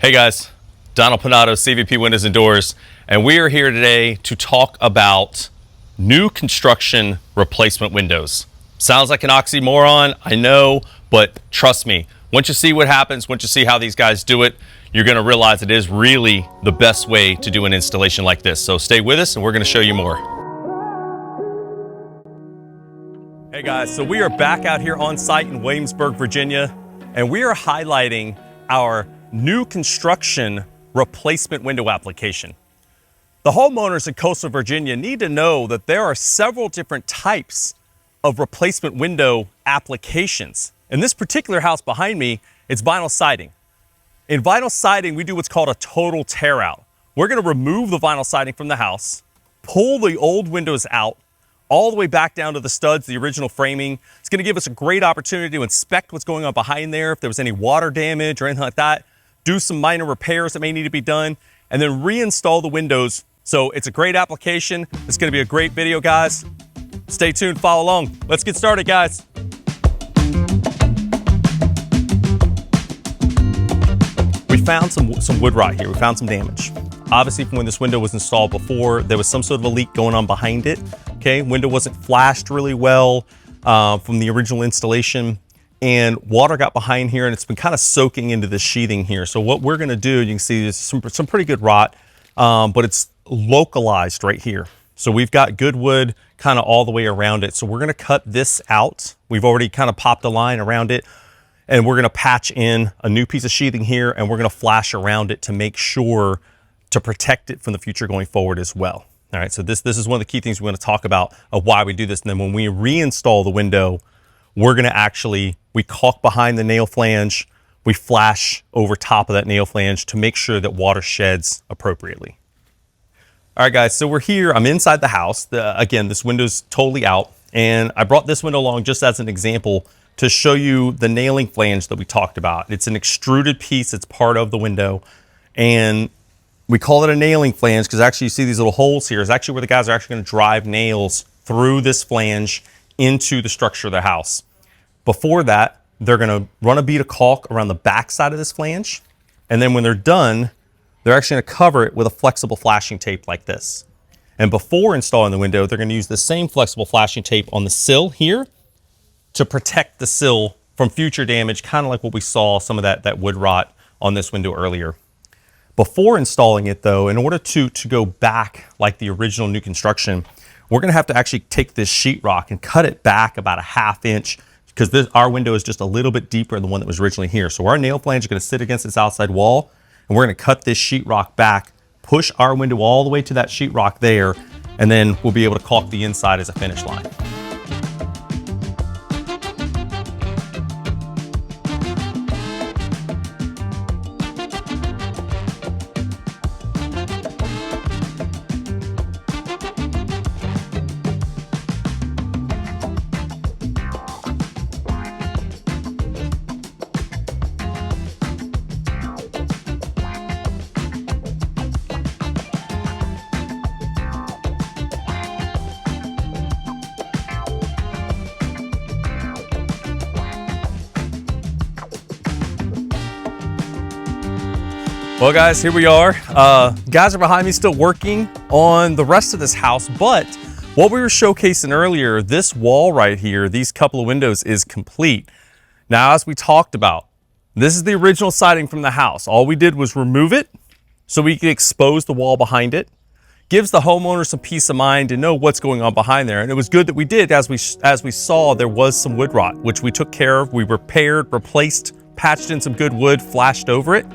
Hey guys, Donald Pinato, CVP Windows and Doors, and we are here today to talk about new construction replacement windows. Sounds like an oxymoron, I know, but trust me, once you see what happens, once you see how these guys do it, you're gonna realize it is really the best way to do an installation like this. So stay with us and we're gonna show you more. Hey guys, so we are back out here on site in Williamsburg, Virginia, and we are highlighting our new construction replacement window application. The homeowners in coastal Virginia need to know that there are several different types of replacement window applications. In this particular house behind me, it's vinyl siding. In vinyl siding, we do what's called a total tear out. We're gonna remove the vinyl siding from the house, pull the old windows out, all the way back down to the studs, the original framing. It's gonna give us a great opportunity to inspect what's going on behind there, if there was any water damage or anything like that, do some minor repairs that may need to be done, and then reinstall the windows. So it's a great application. It's gonna be a great video, guys. Stay tuned, follow along. Let's get started, guys. We found some wood rot here. We found some damage. Obviously, from when this window was installed before, there was some sort of a leak going on behind it. Okay, window wasn't flashed really well from the original installation, and water got behind here, and it's been kind of soaking into the sheathing here. So what we're going to do, you can see there's some pretty good rot, but it's localized right here. So we've got good wood kind of all the way around it. So we're going to cut this out. We've already kind of popped a line around it, and we're going to patch in a new piece of sheathing here, and we're going to flash around it to make sure to protect it from the future going forward as well. All right, so this is one of the key things we want to talk about of why we do this. And then when we reinstall the window, we're going to we caulk behind the nail flange, we flash over top of that nail flange to make sure that water sheds appropriately. All right, guys, so we're here. I'm inside the house. Again, this window's totally out, and I brought this window along just as an example to show you the nailing flange that we talked about. It's an extruded piece. It's part of the window, and we call it a nailing flange because actually you see these little holes here is actually where the guys are actually going to drive nails through this flange into the structure of the house. Before that, they're going to run a bead of caulk around the back side of this flange, and then when they're done, they're actually going to cover it with a flexible flashing tape like this. And before installing the window, they're going to use the same flexible flashing tape on the sill here to protect the sill from future damage, kind of like what we saw some of that wood rot on this window earlier. Before installing it though, in order to go back like the original new construction, we're gonna have to actually take this sheetrock and cut it back about a ½ inch because our window is just a little bit deeper than the one that was originally here. So our nail flange is gonna sit against this outside wall, and we're gonna cut this sheetrock back, push our window all the way to that sheetrock there, and then we'll be able to caulk the inside as a finish line. Well guys, here we are. Guys are behind me still working on the rest of this house, but what we were showcasing earlier, this wall right here, these couple of windows is complete. Now, as we talked about, this is the original siding from the house. All we did was remove it so we could expose the wall behind it. Gives the homeowner some peace of mind to know what's going on behind there. And it was good that we did. As we saw, there was some wood rot, which we took care of. We repaired, replaced, patched in some good wood, flashed over it.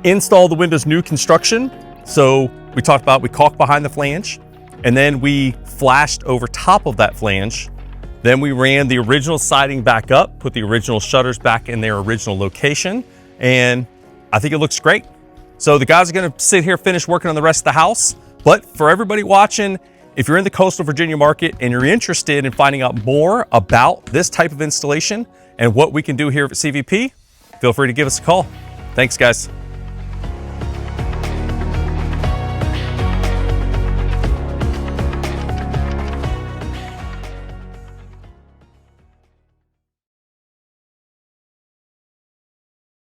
Install the window's new construction. So we talked about, we caulked behind the flange, and then we flashed over top of that flange. Then we ran the original siding back up, put the original shutters back in their original location, and I think it looks great. So the guys are gonna sit here, finish working on the rest of the house. But for everybody watching, if you're in the coastal Virginia market and you're interested in finding out more about this type of installation and what we can do here at CVP, feel free to give us a call. Thanks, guys.